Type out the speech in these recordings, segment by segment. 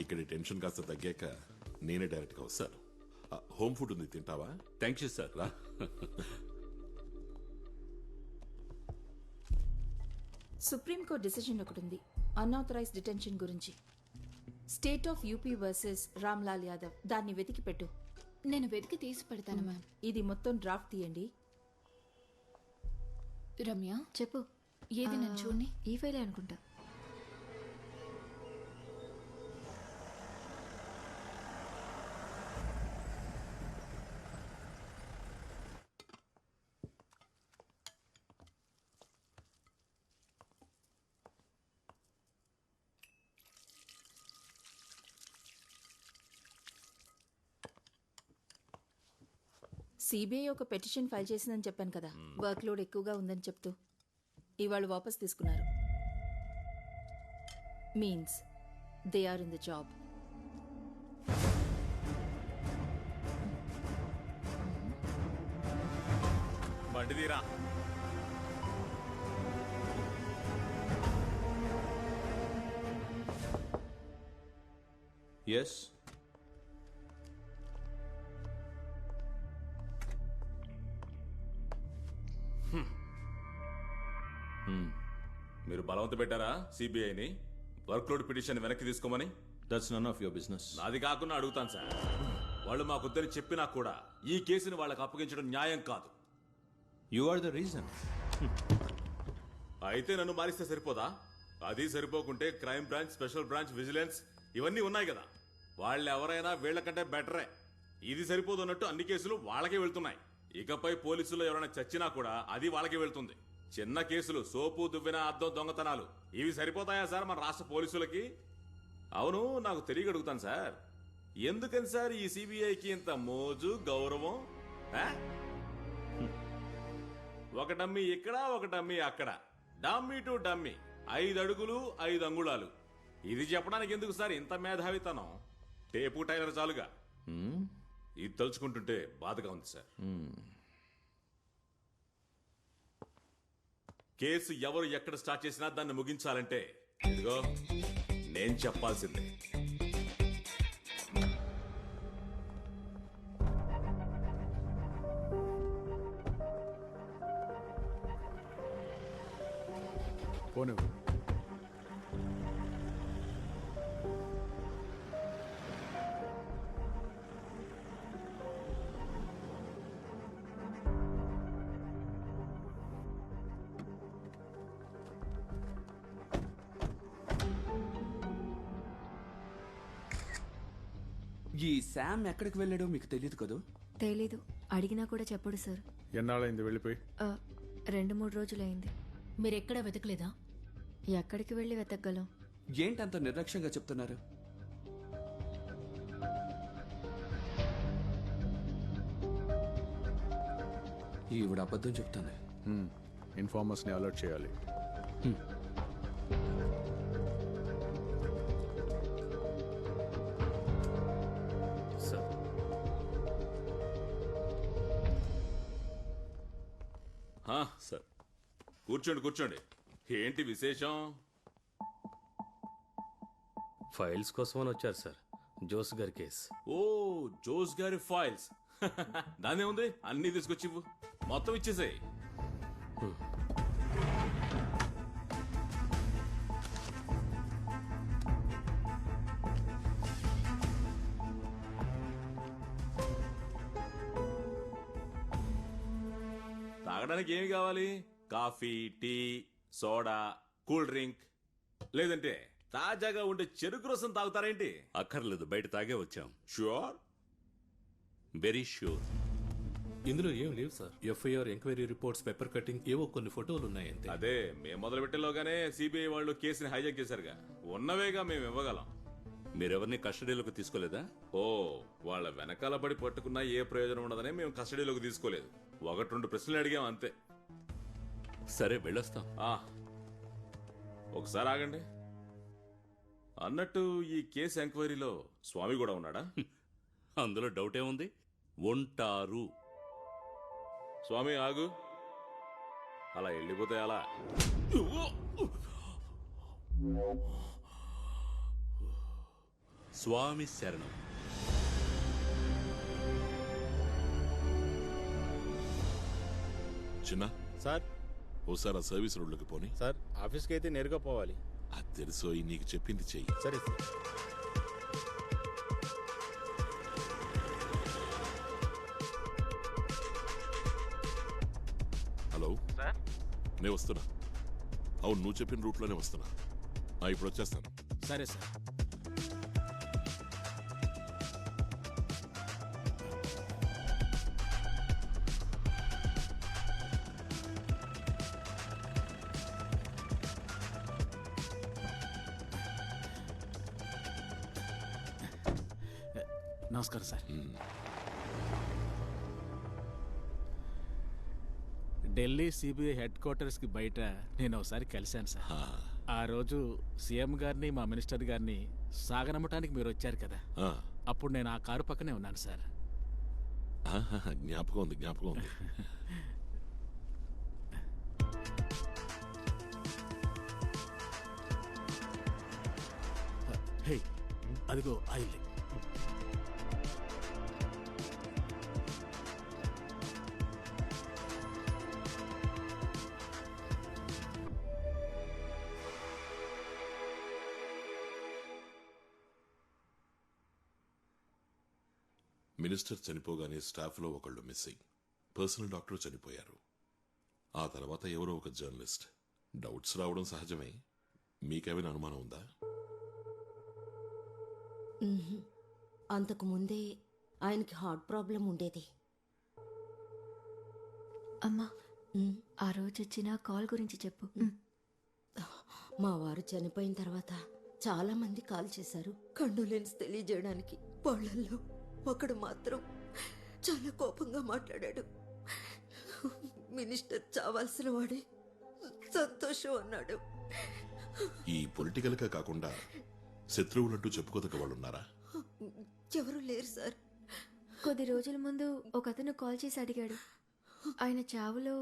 ఇక్కడ టెన్షన్ కాస్త తగ్గాక నేనే డైరెక్ట్గా వస్తాను. హోమ్ ఫుడ్ ఉంది, తింటావా? Thank you sir. రా. సుప్రీంకోర్టు డిసిజన్ ఒకటి ఉంది అన్ఆథరైజ్డ్ డిటెన్షన్ గురించి. State of UP versus Ramlal Yadav. దాన్ని వెతికి పెట్టు. నేను వెతికి తీసి పెడతాను మ్యామ్. ఇది మొత్తం డ్రాఫ్ట్ తీయండి. రమ్య చెప్పు. ఏది నన్ను చూడండి. ఈ ఫైలే అనుకుంటా. సిబిఐ ఒక పెటిషన్ ఫైల్ చేసిందని చెప్పాను కదా, వర్క్ లోడ్ ఎక్కువగా ఉందని చెప్తూ ఇవాళ వాపస్ తీసుకున్నారు. Means they are in the job. బండి తీరా. ఎస్, మీరు బలవంత పెట్టారా సిబిఐని వర్క్ లోడ్ పిటిషన్ వెనక్కి తీసుకోమని? That's none of your business. నాది కాకుండా అడుగుతాను సార్. వాళ్ళు మాకొద్దని చెప్పినా కూడా ఈ కేసుని వాళ్ళకి అప్పగించడం న్యాయం కాదు. You are the reason. అయితే నన్ను మారిస్తే సరిపోదా? అది సరిపోకుంటే crime branch, special branch, vigilance ఇవన్నీ ఉన్నాయి కదా. వాళ్ళు ఎవరైనా వీళ్ళకంటే బెటరే. ఇది సరిపోదు అన్నట్టు అన్ని కేసులు వాళ్ళకే వెళ్తున్నాయి. ఇకపై పోలీసులు ఎవరైనా చచ్చినా కూడా అది వాళ్ళకే వెళ్తుంది. చిన్న కేసులు, సోపు దువ్విన అద్దం దొంగతనాలు, ఇవి సరిపోతాయా సార్ మన రాష్ట్ర పోలీసులకి? అవును, నాకు తెలియ అడుగుతాను సార్, ఎందుకని సార్ ఈ సిబిఐకి ఇంత మోజు, గౌరవం? ఒక డమ్మీ ఇక్కడ, ఒక డమ్మీ అక్కడ, డమ్మీ టు డమ్మీ, 5 అడుగులు 5 అంగుళాలు. ఇది చెప్పడానికి ఎందుకు సార్ ఇంత మేధావితనం? Tape tailor చాలుగా. ఇది తలుచుకుంటుంటే బాధగా ఉంది సార్. కేసు ఎవరు ఎక్కడ స్టార్ట్ చేసినా దాన్ని ముగించాలంటే ఇదిగో నేను చెప్పాల్సిందే. పోను. ఈ శామ్ ఎక్కడికి వెళ్ళాడో మీకు తెలియదు కదూ? తెలీదు, అడిగినా కూడా చెప్పడు సార్. ఎన్నాళ్ళైంది వెళ్ళిపోయి? 2-3 రోజులైంది. మీరెక్కడ వెతకలేదా? ఎక్కడికి వెళ్ళి వెతకగలం? ఏంటంత నిర్లక్ష్యంగా చెప్తున్నారు? ఈవిడ అబద్ధం చెప్తాను. ఇన్ఫార్మర్స్ ని అలర్ట్ చేయాలి. సార్ కూర్చోండి కూర్చోండి. ఏంటి విశేషం? ఫైల్స్ కోసం అని వచ్చారు సార్. జోస్ గారి కేసు. ఓ, జోస్ గారి ఫైల్స్. దానే ఉంది, అన్ని తీసుకొచ్చి ఇవ్వు. మొత్తం ఇచ్చేసాయి. తాగడానికి ఏమి కావాలి? Coffee, tea, soda, cool drink, లేదంటే తాజాగా ఉండే చెరుకు రసం తాగుతారేంటి? అక్కర్లేదు, బయట తాగే వచ్చాం. ష్యూర్? Very sure. ఇందులో ఏం లేవు sir. FIR, enquiry reports, paper cutting, ఏవో కొన్ని ఫోటోలు ఉన్నాయంతే. అదే మేము మొదలు పెట్టేలోగానే సిబిఐ వాళ్ళు కేసుని హైజాక్ చేశారుగా. ఉన్నవేగా మేము ఇవ్వగలం. మీరెవరిని కస్టడీలోకి తీసుకోలేదా? ఓ, వాళ్ళ వెనకాల పడి పట్టుకున్నా ఏ ప్రయోజనం ఉండదని మేము కస్టడీలోకి తీసుకోలేదు. 1-2 ప్రశ్నలు అడిగాం అంతే. సరే, వెళ్ళొస్తాం. ఒకసారి ఆగండి. అన్నట్టు ఈ కేసు ఎంక్వైరీలో స్వామి కూడా ఉన్నాడా? అందులో డౌటే ఉంది, ఉంటారు. స్వామి ఆగు. అలా వెళ్ళిపోతే అలా స్వామి శరణం. చిన్న సార్ ఓసారి ఆ సర్వీస్ రోడ్లోకి పోని. సార్ ఆఫీస్కి అయితే నేరుగా పోవాలి. అది తెలుసోయి, నీకు చెప్పింది చెయ్యి. సరే సార్. హలో సార్ నేను వస్తున్నా. అవును, నువ్వు చెప్పిన రూట్లోనే వస్తున్నా. ఇప్పుడు వచ్చేస్తాను. సరే సార్. నమస్కారం సార్. ఢిల్లీ సిబిఐ హెడ్ క్వార్టర్స్కి బయట నేను ఒకసారి కలిశాను సార్. ఆ రోజు సీఎం గారిని మా మినిస్టర్ గారిని సాగనమ్మటానికి మీరు వచ్చారు కదా, అప్పుడు నేను ఆ కారు పక్కనే ఉన్నాను సార్. జ్ఞాపకం ఉంది, జ్ఞాపకం ఉంది. హే, అదిగో ఆయిల్. మినిస్టర్ చనిపోగానే స్టాఫ్లో ఒకళ్ళు మిస్సింగ్. పర్సనల్ డాక్టర్ చనిపోయారు. ఆ తర్వాత ఎవరో ఒక జర్నలిస్ట్. డౌట్స్ రావడం సహజమే. మీకేమైనా అనుమానం ఉందా? అంతకు ముందే ఆయనకి హార్ట్ ప్రాబ్లం ఉండేది. అమ్మా, ఆ రోజు ఇచ్చిన కాల్ గురించి చెప్పు. మా వారు చనిపోయిన తర్వాత చాలా మంది కాల్ చేశారు కండోలెన్స్ తెలియజేయడానికి. వాళ్ళల్లో ఒకడు మాత్రం చాలా కోపంగా మాట్లాడాడు. మినిస్టర్ చావాల్సిన వాడే, సంతోషం అన్నాడు. ఈ పొలిటికల్గా కాకుండా శత్రువులంటూ చెప్పుకోదగ్గ వాళ్ళు ఉన్నారా? ఎవరు లేరు సార్. కొద్ది రోజుల ముందు ఒక అతను కాల్ చేసి అడిగాడు ఆయన చావులో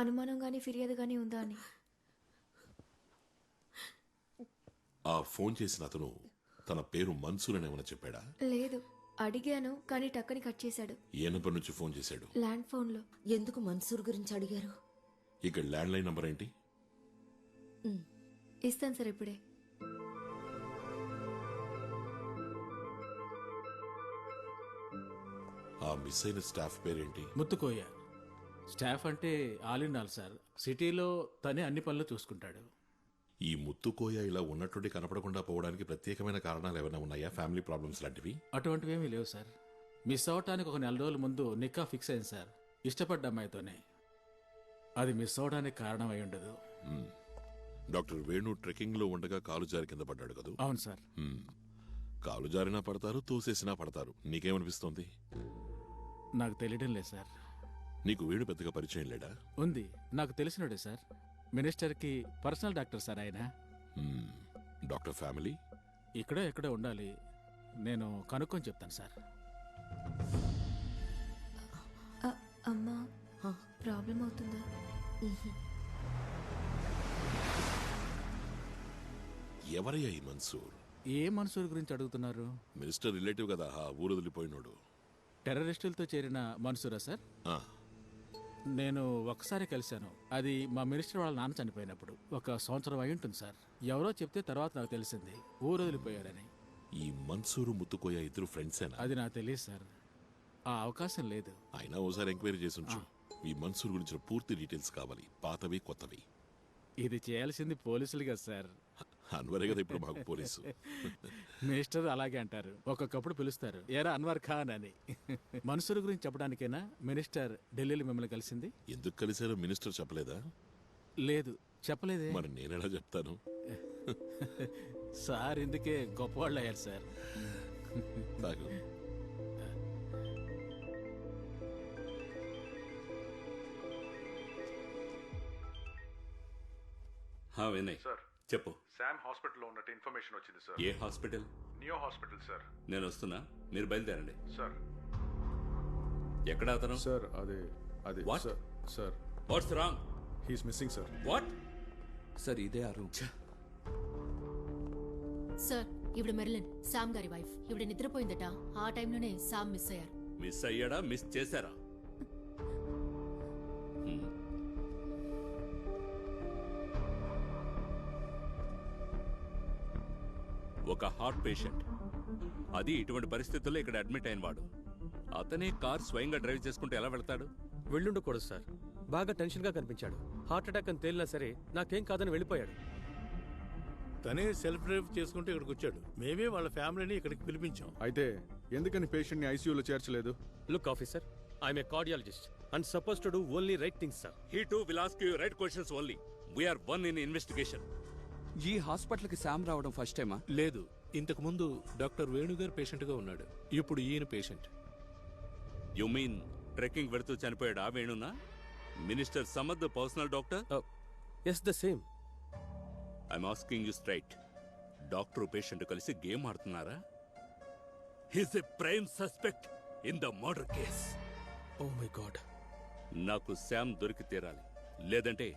అనుమానం గానీ ఫిర్యాదు గానీ ఉందా అని. ఆ ఫోన్ చేసిన అతను తన పేరు మన్సూర్ అని ఏమైనా చెప్పాడా? లేదు, అడిగాను కానీ టక్కని కట్ చేశాడు. ఏ నంబర్ నుంచి ఫోన్ చేశాడు? ల్యాండ్ ఫోన్లో. ఎందుకు మన్సూర్ గురించి అడిగారు? ఇక్కడ ల్యాండ్ లైన్ నంబర్ ఏంటి? ఇస్తాను సార్ ఇప్పుడే. ఆ మిస్ అయిన స్టాఫ్ పేరేంటి? ముత్తుకోయ. స్టాఫ్ అంటే ఆల్ ఇన్ ఆల్ సార్. సిటీలో తనే అన్ని పనులు చూసుకుంటాడు. ఈ ముత్తుకోయ ఇలా ఉన్నట్టుండి కనపడకుండా పోవడానికి ప్రత్యేకమైన కారణాలు ఏమైనా ఉన్నాయా? ఫ్యామిలీ ప్రాబ్లమ్స్ లాంటివి? అటువంటివేమీ లేవు సార్. మిస్ అవటానికి ఒక 4 రోజుల ముందు నిక్కా ఫిక్స్ అయింది సార్, ఇష్టపడ్డ అమ్మాయితోనే. అది మిస్ అవడానికి కారణం అయి ఉండదు. డాక్టర్ వేణు ట్రెక్కింగ్ లో ఉండగా కాలు జారి కింద పడ్డాడు కదా? అవును సార్. కాలు జారినా పడతారు, తోసేసినా పడతారు. నీకేమనిపిస్తోంది? నాకు తెలియడం లేదు సార్. నీకు వేణు పెద్దగా పరిచయం లేడా? ఉంది, నాకు తెలిసినడే సార్. మినిస్టర్కి పర్సనల్ డాక్టర్ సార్ ఆయన. డాక్టర్ ఫ్యామిలీ ఇక్కడే ఎక్కడే ఉండాలి. నేను కనుక్కొని చెప్తాను సార్. అమ్మా, ప్రాబ్లం అవుతుందా? ఎవరయ్యా ఈ మన్సూర్? ఏ మన్సూర్ గురించి అడుగుతున్నారు? మినిస్టర్ రిలేటివ్ కదా, ఆ ఊరు వదిలిపోయినోడు. టెర్రరిస్టులతో చేరిన మన్సూరా సార్? నేను ఒకసారి కలిశాను. అది మా మినిస్టర్ వాళ్ళ నాన్న చనిపోయినప్పుడు. 1 సంవత్సరం అయి ఉంటుంది సార్. ఎవరో చెప్తే తర్వాత నాకు తెలిసింది ఊరు వదిలిపోయారని. ఈ మన్సూరు ముత్తుకోయ ఇద్దరు ఫ్రెండ్సేనా? అది నాకు తెలియదు సార్. ఆ అవకాశం లేదు. అయినా ఓసారి ఎంక్వైరీ చేసి ఉంచు. ఈ మన్సూర్ గురించిన పూర్తి డీటెయిల్స్ కావాలి, పాతవి కొత్తవి. ఇది చేయాల్సింది పోలీసులు కదా సార్. అన్వరే కదా ఇప్పుడు మాకు పోలీసు. మినిస్టర్ అలాగే అంటారు. ఒక్కొక్కప్పుడు పిలుస్తారు, ఏరా అన్వర్ ఖాన్ అని. మన్సూర్ గురించి చెప్పడానికైనా మినిస్టర్ ఢిల్లీలో మిమ్మల్ని కలిసింది? ఎందుకు కలిశారో మినిస్టర్ చెప్పలేదా? లేదు, చెప్పలేదే. మరి నేనెలా చెప్తాను? సార్ ఇందుకే గొప్పవాళ్ళు అయ్యారు సార్. తాగు. వినయ్ సార్ చెప్పు. శామ్ హాస్పిటల్లో ఉన్నట్టు ఇన్ఫర్మేషన్ వచ్చింది సార్. ఏ హాస్పిటల్? Neo hospital sir. నేను వస్తున్నా, మీరు బయలుదేరండి. సార్ ఎక్కడ అతను? సార్ అది అది What? Sir what's wrong? He's missing sir. What? Sir ఇదే ఆ రూమ్. సార్ ఇవిడ మెర్లిన్ సామ్ గారి వైఫ్. ఇవిడ నిద్రపోయిందట. ఆ టైంలోనే సామ్ మిస్ అయ్యారు. మిస్ అయ్యాడా మిస్ చేశారా? ఒక హార్ట్ పేషెంట్, అది ఇటువంటి పరిస్థితుల్లో ఇక్కడ అడ్మిట్ అయిన వాడు. అతనే కార్ స్వయంగా డ్రైవ్ చేసుకుంటూ ఎలా వెళ్తాడు? వెళ్ళుండకూడదు సార్. బాగా టెన్షన్గా కనిపించాడు. హార్ట్ అటాక్ అని తేలినా సరే నాకేం కాదని వెళ్ళిపోయాడు. తనే సెల్ఫ్ డ్రైవ్ చేసుకుంటూ ఇక్కడికి వచ్చాడు. మేమే వాళ్ళ ఫ్యామిలీని ఇక్కడికి పిలిపించాం. అయితే ఎందుకని పేషెంట్ని ఐసీయూలో చేర్చలేదు? Look officer, I'm a cardiologist and suppose to do only right things sir. He too will ask you right questions only. We are one in investigation. ఈ హాస్పిటల్కి శామ్ రావడం ఫస్ట్ టైమా? లేదు, ఇంతకు ముందు డాక్టర్ వేణుగారు పేషెంట్గా ఉన్నాడు. ఇప్పుడు ఈయన పేషెంట్. You mean ట్రెక్కింగ్ వెళుతూ చనిపోయాడు ఆ వేణునా? Minister Samad personal doctor? Yes, the same. I'm asking you straight. Doctor patient కలిసి గేమ్ ఆడుతున్నారా? He's a prime suspect in the murder case. Oh my God. నాకు శామ్ దొరికి తీరాలి, లేదంటే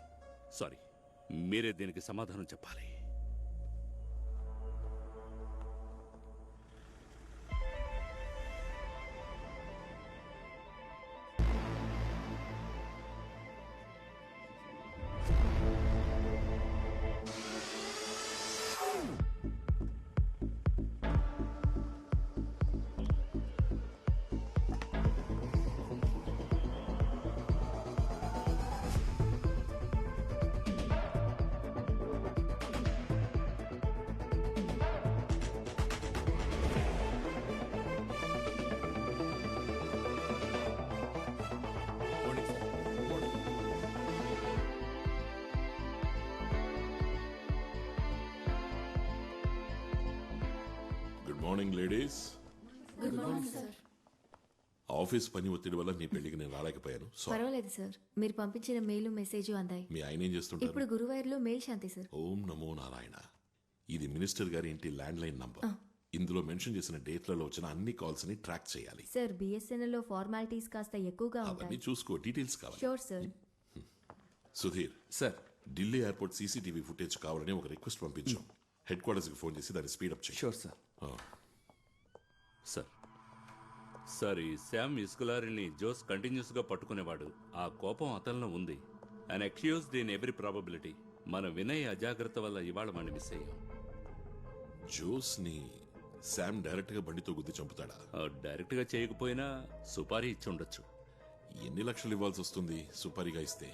సారీ, మీరే దీనికి సమాధానం చెప్పాలి. Good morning ladies. Good morning sir. Office పని ఒత్తిడి వల్ల మీ పెళ్లికి నేను రాలేకపోయాను. సారీ. పర్వాలేదు సార్, మీరు పంపించిన మెయిల్ మెసేజ్ అందాయి. మీ ఆయన ఏం చేస్తుంటారు? ఇప్పుడు గురువాయూర్లో మెయిల్ శాంతి సార్. ఓం నమో నారాయణ. ఇది మినిస్టర్ గారి ఇంటి ల్యాండ్ లైన్ నంబర్. ఇందులో మెన్షన్ చేసిన డేట్లలో వచ్చిన అన్ని కాల్స్ ని ట్రాక్ చేయాలి. సార్, బిఎస్ఎన్ఎల్ లో ఫార్మాలిటీస్ కాస్త ఎక్కువగా అవన్నీ ఉంటాయి. చూసుకో, డీటెయిల్స్ కావాలి. Sure sir. Sudheer sir, Delhi airport CCTV footage కావాలని ఒక రిక్వెస్ట్ పంపించాం. హెడ్ క్వార్టర్స్ కి ఫోన్ చేసి దాన్ని స్పీడప్ చేయి. Sure sir. సార్, ఈ శామ్ ఇస్కులారిని జోస్ కంటిన్యూస్ గా పట్టుకునేవాడు. ఆ కోపం అతనిలో ఉంది. And accused in every probability. మన వినయ్ అజాగ్రత్త వల్ల ఇవాళ మనం మిస్ అయ్యాం. జోస్ ని శామ్ డైరెక్ట్ గా బండితో గుద్ది చంపుతాడా? డైరెక్ట్ గా చేయకపోయినా సుపారీ ఇచ్చి ఉండొచ్చు. ఎన్ని లక్షలు ఇవ్వాల్సి వస్తుంది సుపారీగా ఇస్తే?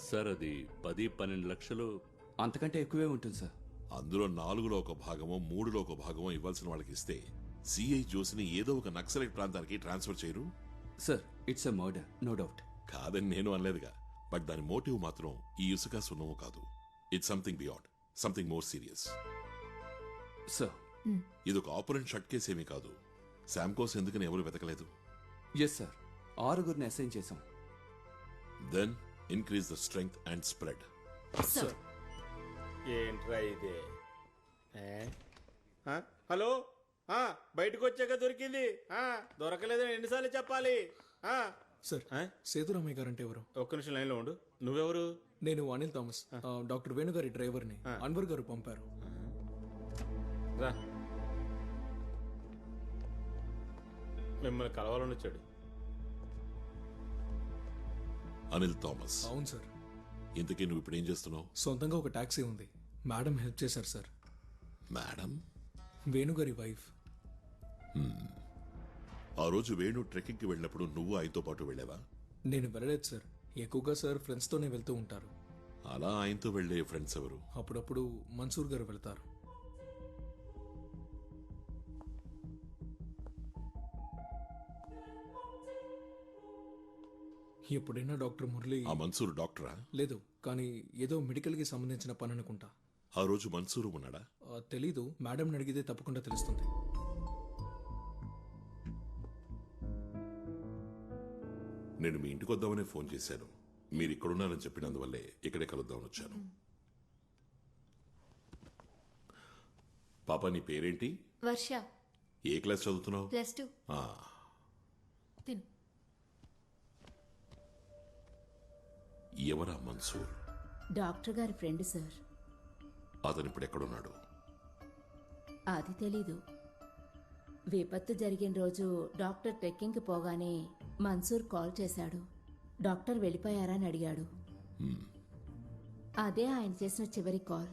సార్, అది 10-12 లక్షలు. అంతకంటే ఎక్కువే ఉంటుంది సార్. అందులో 4లో ఒక భాగమో 3లో ఒక భాగమో ఇవ్వాల్సిన వాళ్ళకి ఇస్తే సిఐ జోస్ని ఏదో ఒక నక్సలైట్ ప్రాంతానికి ట్రాన్స్ఫర్ చేయరు? Sir, it's a murder, no doubt. కాదని నేను అనలేదుగా, బట్ దాని మోటివ్ మాత్రం ఈ ఇసుక సున్నము కాదు. It's something beyond, something more serious. Sir, ఇది ఒక ఆపరెంట్ షట్ కేసు ఏమీ కాదు. శామ్ కోసం ఎందుకని ఎవరు వెతకలేదు? ఎస్ సార్, 6గురిని అసైన్ చేశాం. Then increase the strength and spread. Sir, ఏంట్రా ఇదే? హలో, బయటకు వచ్చాక దొరికింది. దొరకలేదని ఎన్నిసార్లు చెప్పాలి? సార్, సేతురామయ్య గారు అంటే ఎవరు? ఒక్క నిమిషం లైన్లో ఉండు. నువ్వెవరు? నేను అనిల్ థామస్, డాక్టర్ వేణుగారి డ్రైవర్ని. అన్వర్ గారు పంపారు. రా, మిమ్మల్ని కలవాలని వచ్చాడు. అనిల్ థామస్? అవును సార్. ఇంతకీ నువ్వు ఇప్పుడు ఏం చేస్తున్నావు? సొంతంగా ఒక టాక్సీ ఉంది. మేడం హెల్ప్ చేశారు సార్. మేడం? వేణుగారి వైఫ్. ఆ రోజు వేణు ట్రెక్కింగ్ కి వెళ్ళినప్పుడు నువ్వు ఆయనతో పాటు వెళ్ళావా? నేను వెళ్ళలేదు సార్. ఎక్కువగా సార్ ఫ్రెండ్స్తోనే వెళ్తూ ఉంటారు. అలా ఆయనతో వెళ్ళే ఫ్రెండ్స్ ఎవరు? అప్పుడప్పుడు మన్సూర్ గారు వెళ్తారు. ఎప్పుడైనా డాక్టర్ మురళి. ఆ మన్సూర్ డాక్టరా? లేదు, కానీ ఏదో మెడికల్ కి సంబంధించిన పని అనుకుంటా. ఆ రోజు మన్సూరు ఉన్నాడా? తెలీదు. మేడం అడిగితే తప్పకుండా తెలుస్తుంది. నేను మీ ఇంటికి వద్దామనే ఫోన్ చేశాను. మీరు ఇక్కడున్నారని చెప్పినందువల్లే ఇక్కడే కలుద్దామని వచ్చాను. పాప, నీ పేరేంటి? వర్ష. ఏ క్లాస్ చదువుతున్నావు? +2. తిను. ఎవరా మన్సూర్? డాక్టర్ గారి ఫ్రెండ్ సార్. అతను ఇప్పుడు ఎక్కడున్నాడు? అది తెలీదు. విపత్తు జరిగిన రోజు డాక్టర్ ట్రెక్కింగ్కి పోగానే మన్సూర్ కాల్ చేశాడు. డాక్టర్ వెళ్ళిపోయారా అని అడిగాడు. అదే ఆయన చేసిన చివరి కాల్.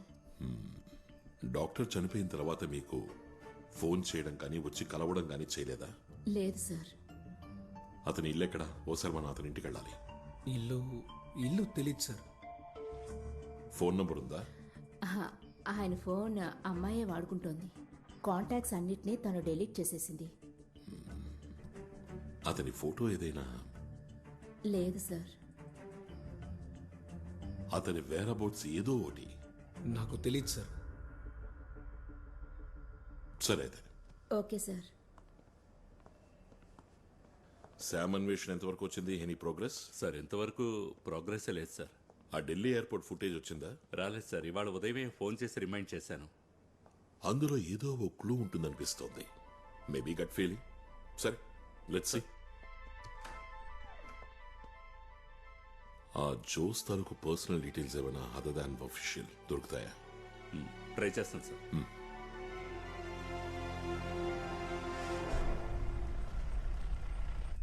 డాక్టర్ చనిపోయిన తర్వాత మీకు ఫోన్ చేయడం కానీ వచ్చి కలవడం కానీ చేయలేదా? లేదు సార్. అతని ఇల్లు ఎక్కడా? ఓసారి మనం అతని ఇంటికి వెళ్ళాలి. ఇల్లు తెలియదు సార్. ఫోన్ నంబర్ ఉందా? ఆహా, ఆయన ఫోన్ అమ్మాయే వాడుకుంటోంది. కాంటాక్ట్స్ అన్నిటినీ తను డెలీట్ చేసేసింది. అతని ఫోటో ఏదైనా? లేదు సార్. అతని వేరబౌట్స్ ఏదో ఒకటి నాకు తెలియదు సార్. సరే అయితే. Okay sir. శామ్ అన్వేషణ ఎంతవరకు వచ్చింది? Any progress? సార్ ఇంతవరకు ప్రోగ్రెస్ లేదు సార్. ఆ ఢిల్లీ ఎయిర్పోర్ట్ ఫుటేజ్ వచ్చిందా? రాలేదు సార్. ఇవాళ ఉదయమే ఫోన్ చేసి రిమైండ్ చేశాను. అందులో ఏదో ఓ క్లూ ఉంటుందనిపిస్తోంది. Maybe gut feeling. సరే, లెట్స్ సీ. ఆ జోస్ తాలూకు పర్సనల్ డీటెయిల్స్ ఏమైనా అదర్ దాన్ అఫీషియల్ దొరుకుతాయా? ట్రై చేస్తాను సార్.